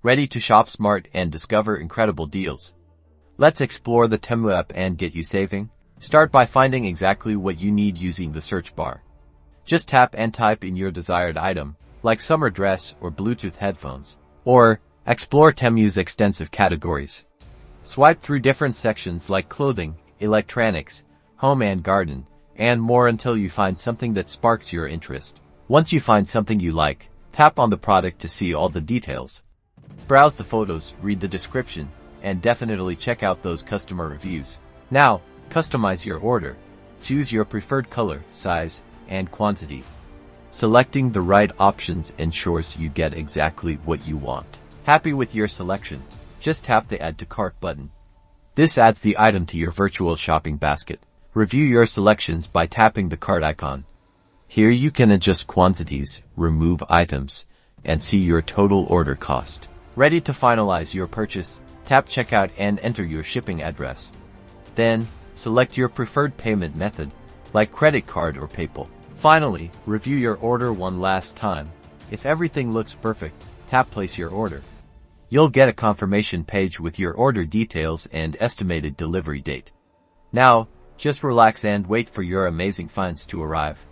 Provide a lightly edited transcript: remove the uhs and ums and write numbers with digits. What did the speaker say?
Ready to shop smart and discover incredible deals? Let's explore the Temu app and get you saving. Start by finding exactly what you need using the search bar. Just tap and type in your desired item, like summer dress or Bluetooth headphones. Or, explore Temu's extensive categories. Swipe through different sections like clothing, electronics, home and garden, and more until you find something that sparks your interest. Once you find something you like, tap on the product to see all the details. Browse the photos, read the description, and definitely check out those customer reviews. Now, customize your order. Choose your preferred color, size, and quantity. Selecting the right options ensures you get exactly what you want. Happy with your selection? Just tap the Add to Cart button. This adds the item to your virtual shopping basket. Review your selections by tapping the cart icon. Here you can adjust quantities, remove items, and see your total order cost. Ready to finalize your purchase? Tap Checkout and enter your shipping address. Then, select your preferred payment method, like credit card or PayPal. Finally, review your order one last time. If everything looks perfect, tap Place Your Order. You'll get a confirmation page with your order details and estimated delivery date. Now, just relax and wait for your amazing finds to arrive.